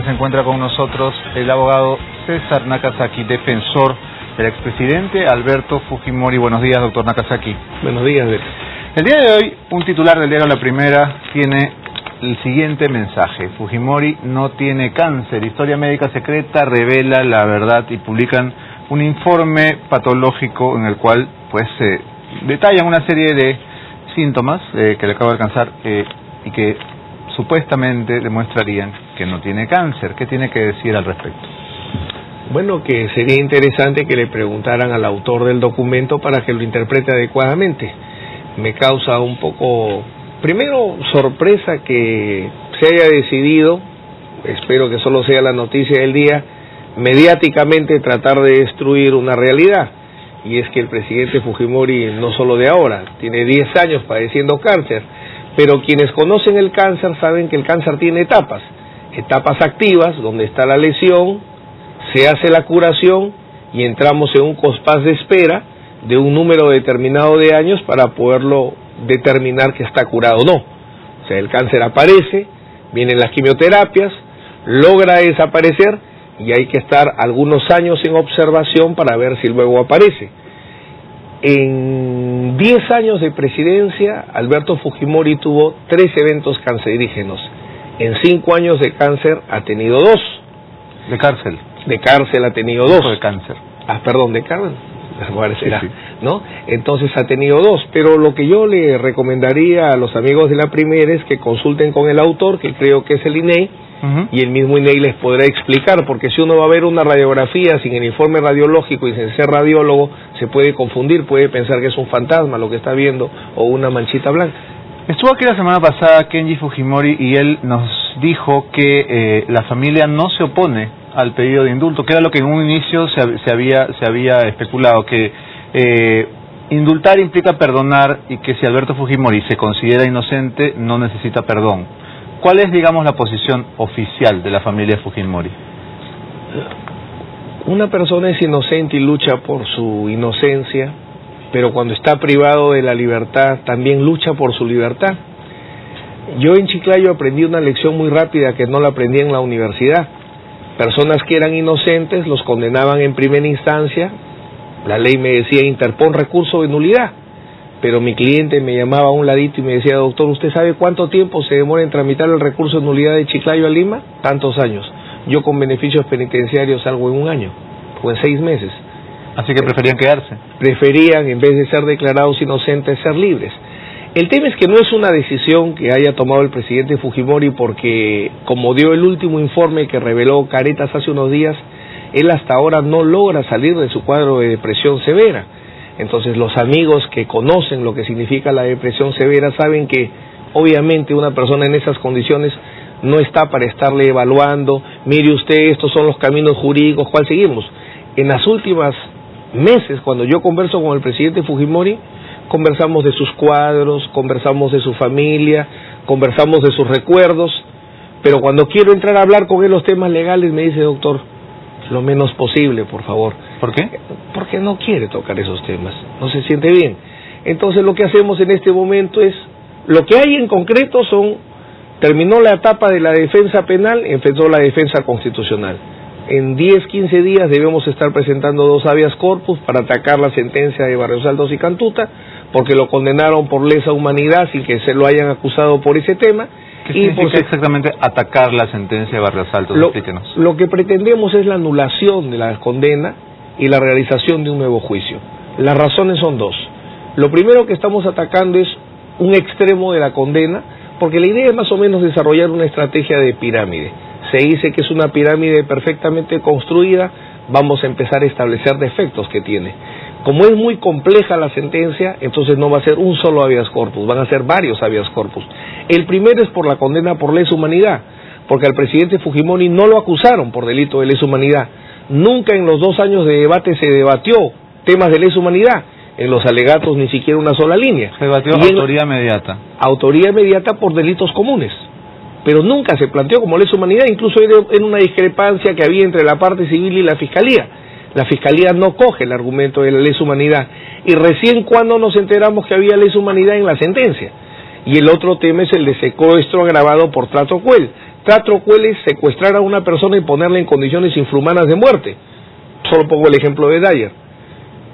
se encuentra con nosotros el abogado César Nakazaki, defensor del expresidente Alberto Fujimori. Buenos días, doctor Nakazaki. Buenos días. El día de hoy, un titular del diario La Primera tiene el siguiente mensaje: Fujimori no tiene cáncer. Historia médica secreta revela la verdad y publican un informe patológico en el cual se detallan una serie de síntomas que le acabo de alcanzar y que supuestamente demostrarían que no tiene cáncer. ¿Qué tiene que decir al respecto? Bueno, que sería interesante que le preguntaran al autor del documento para que lo interprete adecuadamente. Me causa un poco, primero, sorpresa que se haya decidido, espero que solo sea la noticia del día, mediáticamente tratar de destruir una realidad. Y es que el presidente Fujimori, no solo de ahora, tiene 10 años padeciendo cáncer, pero quienes conocen el cáncer saben que el cáncer tiene etapas activas, donde está la lesión, se hace la curación y entramos en un compás de espera de un número determinado de años para poderlo determinar que está curado o no. O sea, el cáncer aparece, vienen las quimioterapias, logra desaparecer y hay que estar algunos años en observación para ver si luego aparece. En 10 años de presidencia, Alberto Fujimori tuvo 3 eventos cancerígenos. En 5 años de cáncer ha tenido 2. ¿De cárcel? De cárcel ha tenido 2. ¿De cáncer? Perdón, de cárcel. Sí. ¿No? Entonces ha tenido 2, pero lo que yo le recomendaría a los amigos de La Primera es que consulten con el autor, que creo que es el INEI, y el mismo INEI les podrá explicar, porque si uno va a ver una radiografía sin el informe radiológico y sin ser radiólogo, se puede confundir, puede pensar que es un fantasma lo que está viendo o una manchita blanca. Estuvo aquí la semana pasada Kenji Fujimori y él nos dijo que la familia no se opone al pedido de indulto, que era lo que en un inicio se había especulado, que indultar implica perdonar y que si Alberto Fujimori se considera inocente no necesita perdón. ¿Cuál es, digamos, la posición oficial de la familia Fujimori? Una persona es inocente y lucha por su inocencia, pero cuando está privado de la libertad también lucha por su libertad. Yo en Chiclayo aprendí una lección muy rápida que no la aprendí en la universidad. Personas que eran inocentes los condenaban en primera instancia, la ley me decía interpon recurso de nulidad, pero mi cliente me llamaba a un ladito y me decía: doctor, ¿usted sabe cuánto tiempo se demora en tramitar el recurso de nulidad de Chiclayo a Lima? Tantos años. Yo con beneficios penitenciarios salgo en 1 año o en 6 meses. Así que preferían quedarse. Preferían, en vez de ser declarados inocentes, ser libres. El tema es que no es una decisión que haya tomado el presidente Fujimori porque, como dio el último informe que reveló Caretas hace unos días, él hasta ahora no logra salir de su cuadro de depresión severa. Entonces los amigos que conocen lo que significa la depresión severa saben que obviamente una persona en esas condiciones no está para estarle evaluando: mire usted, estos son los caminos jurídicos, ¿cuál seguimos? En las últimas meses, cuando yo converso con el presidente Fujimori, conversamos de sus cuadros, conversamos de su familia, conversamos de sus recuerdos, pero cuando quiero entrar a hablar con él los temas legales me dice: doctor, lo menos posible, por favor. ¿Por qué? Porque no quiere tocar esos temas, no se siente bien. Entonces lo que hacemos en este momento es, lo que hay en concreto terminó la etapa de la defensa penal, empezó la defensa constitucional. En 10, 15 días debemos estar presentando 2 habeas corpus para atacar la sentencia de Barrios Altos y Cantuta, porque lo condenaron por lesa humanidad sin que se lo hayan acusado por ese tema. ¿Qué significa exactamente atacar la sentencia de Barrios Altos? Explíquenos. Lo que pretendemos es la anulación de la condena y la realización de un nuevo juicio. Las razones son 2. Lo primero que estamos atacando es un extremo de la condena, porque la idea es más o menos desarrollar una estrategia de pirámide. Se dice que es una pirámide perfectamente construida, vamos a empezar a establecer defectos que tiene. Como es muy compleja la sentencia, entonces no va a ser un solo habeas corpus, van a ser varios habeas corpus. El primero es por la condena por lesa humanidad, porque al presidente Fujimori no lo acusaron por delito de lesa humanidad. Nunca en los 2 años de debate se debatió temas de lesa humanidad. En los alegatos ni siquiera una sola línea. Se debatió autoría inmediata. Autoría inmediata por delitos comunes. Pero nunca se planteó como lesa humanidad, incluso era una discrepancia que había entre la parte civil y la fiscalía. La fiscalía no coge el argumento de la lesa humanidad, y recién cuando nos enteramos que había lesa humanidad en la sentencia. Y el otro tema es el de secuestro agravado por trato cruel. Teatro cruel es secuestrar a una persona y ponerla en condiciones infrahumanas de muerte. Solo pongo el ejemplo de Dyer.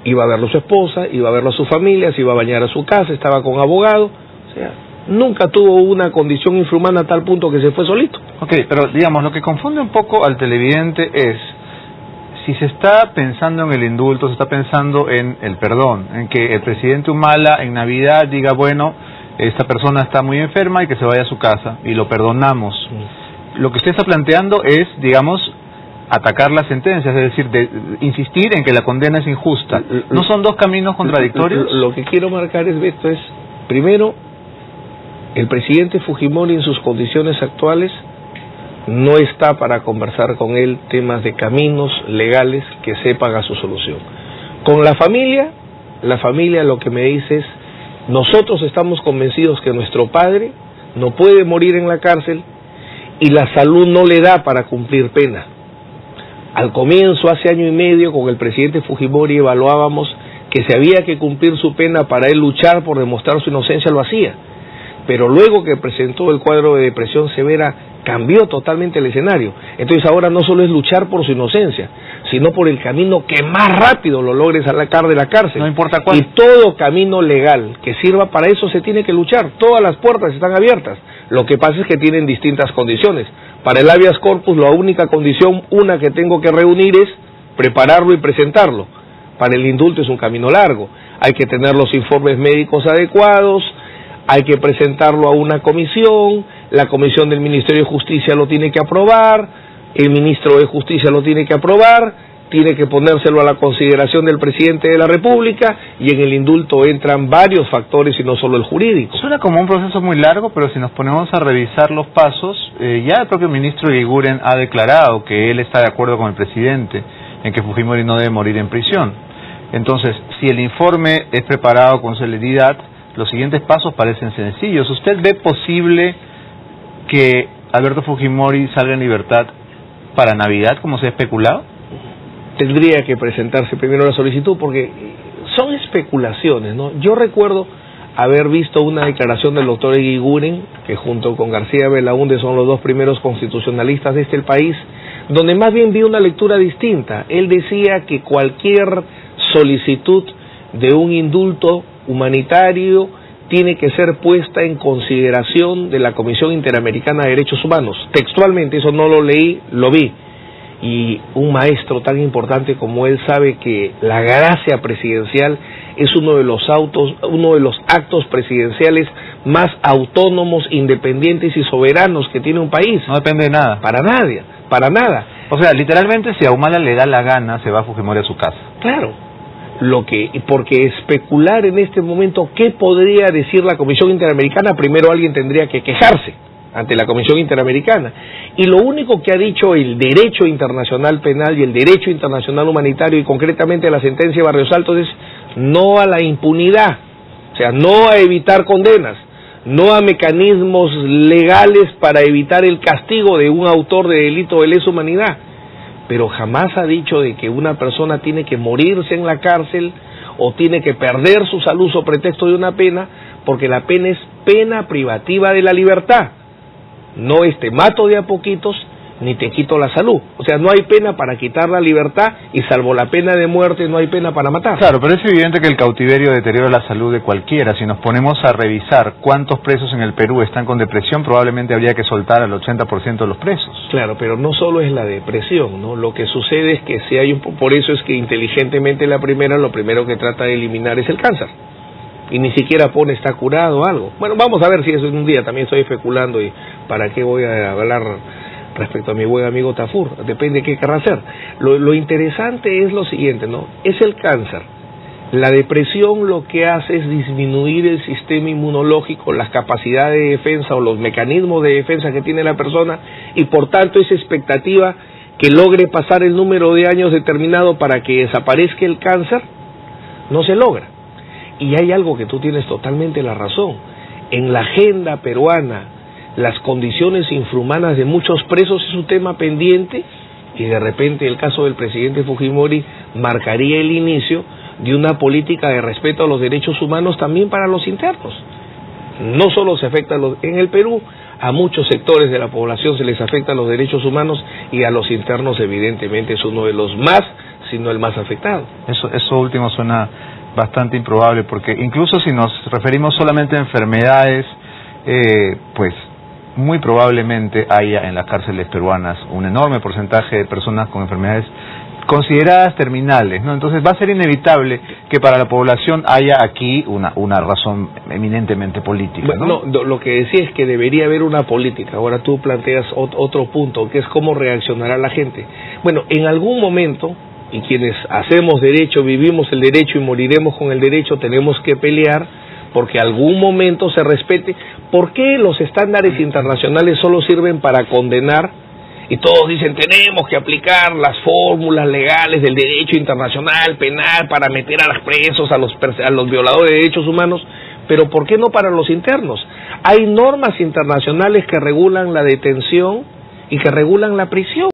Iba a verlo a su esposa, iba a verlo a su familia, se iba a bañar a su casa, estaba con abogado. O sea, nunca tuvo una condición infrahumana a tal punto que se fue solito. Ok, pero digamos, lo que confunde un poco al televidente es, si se está pensando en el indulto, se está pensando en el perdón, en que el presidente Humala en Navidad diga, bueno, esta persona está muy enferma y que se vaya a su casa, y lo perdonamos. Lo que usted está planteando es, digamos, atacar la sentencia, es decir, insistir en que la condena es injusta. ¿No son dos caminos contradictorios? Lo que quiero marcar esto es, primero, el presidente Fujimori en sus condiciones actuales no está para conversar con él temas de caminos legales que sepan a su solución. Con la familia lo que me dice es, nosotros estamos convencidos que nuestro padre no puede morir en la cárcel y la salud no le da para cumplir pena. Al comienzo, hace año y medio, con el presidente Fujimori evaluábamos que si había que cumplir su pena para él luchar por demostrar su inocencia, lo hacía. Pero luego que presentó el cuadro de depresión severa, cambió totalmente el escenario. Entonces ahora no solo es luchar por su inocencia, sino por el camino que más rápido lo logre sacar de la cárcel. No importa cuál. Y todo camino legal que sirva para eso se tiene que luchar. Todas las puertas están abiertas. Lo que pasa es que tienen distintas condiciones. Para el habeas corpus, la única condición, una que tengo que reunir, es prepararlo y presentarlo. Para el indulto es un camino largo. Hay que tener los informes médicos adecuados, hay que presentarlo a una comisión, la comisión del Ministerio de Justicia lo tiene que aprobar, el ministro de Justicia lo tiene que aprobar, tiene que ponérselo a la consideración del presidente de la República, y en el indulto entran varios factores y no solo el jurídico. Suena como un proceso muy largo, pero si nos ponemos a revisar los pasos, ya el propio ministro Eguiguren ha declarado que él está de acuerdo con el presidente en que Fujimori no debe morir en prisión. Entonces, si el informe es preparado con celeridad, los siguientes pasos parecen sencillos. ¿Usted ve posible que Alberto Fujimori salga en libertad para Navidad, como se ha especulado? Tendría que presentarse primero la solicitud, porque son especulaciones, ¿no? Yo recuerdo haber visto una declaración del doctor Eguiguren, que junto con García Belaúnde son los dos primeros constitucionalistas de este país, donde más bien vi una lectura distinta. Él decía que cualquier solicitud de un indulto humanitario tiene que ser puesta en consideración de la Comisión Interamericana de Derechos Humanos. Textualmente, eso no lo leí, lo vi. Y un maestro tan importante como él sabe que la gracia presidencial es uno de los actos presidenciales más autónomos, independientes y soberanos que tiene un país. No depende de nada. Para nadie, para nada. O sea, literalmente, si a Humala le da la gana, se va Fujimori a su casa. Claro. Porque especular en este momento qué podría decir la Comisión Interamericana, primero alguien tendría que quejarse ante la Comisión Interamericana. Y lo único que ha dicho el derecho internacional penal y el derecho internacional humanitario, y concretamente la sentencia de Barrios Altos, es no a la impunidad, o sea, no a evitar condenas, no a mecanismos legales para evitar el castigo de un autor de delito de lesa humanidad. Pero jamás ha dicho de que una persona tiene que morirse en la cárcel o tiene que perder su salud sobre pretexto de una pena, porque la pena es pena privativa de la libertad. No te mato de a poquitos ni te quito la salud. O sea, no hay pena para quitar la libertad, y salvo la pena de muerte no hay pena para matar. Claro, pero es evidente que el cautiverio deteriora la salud de cualquiera. Si nos ponemos a revisar cuántos presos en el Perú están con depresión, probablemente habría que soltar al 80% de los presos. Claro, pero no solo es la depresión, ¿no? Lo que sucede es que si hay por eso es que inteligentemente lo primero que trata de eliminar es el cáncer. Y ni siquiera pone está curado o algo. Bueno, vamos a ver si eso en un día, también estoy especulando, y para qué voy a hablar respecto a mi buen amigo Tafur, depende de qué querrá hacer. Lo interesante es lo siguiente, ¿no? Es el cáncer. La depresión lo que hace es disminuir el sistema inmunológico, las capacidades de defensa o los mecanismos de defensa que tiene la persona, y por tanto esa expectativa que logre pasar el número de años determinado para que desaparezca el cáncer, no se logra. Y hay algo que tú tienes totalmente la razón. En la agenda peruana, las condiciones infrahumanas de muchos presos es un tema pendiente, y de repente el caso del presidente Fujimori marcaría el inicio de una política de respeto a los derechos humanos también para los internos. No solo se afecta en el Perú, a muchos sectores de la población se les afectan los derechos humanos, y a los internos evidentemente es uno de los más, si no el más afectado. Eso último suena bastante improbable, porque incluso si nos referimos solamente a enfermedades, pues muy probablemente haya en las cárceles peruanas un enorme porcentaje de personas con enfermedades consideradas terminales, ¿no? Entonces va a ser inevitable que para la población haya aquí una razón eminentemente política, ¿no? No, lo que decía es que debería haber una política. Ahora tú planteas otro punto, que es cómo reaccionará la gente. Bueno, en algún momento, y quienes hacemos derecho, vivimos el derecho y moriremos con el derecho, tenemos que pelear porque algún momento se respete. ¿Por qué los estándares internacionales solo sirven para condenar? Y todos dicen, tenemos que aplicar las fórmulas legales del derecho internacional penal para meter a los presos, a los violadores de derechos humanos, pero ¿por qué no para los internos? Hay normas internacionales que regulan la detención y que regulan la prisión.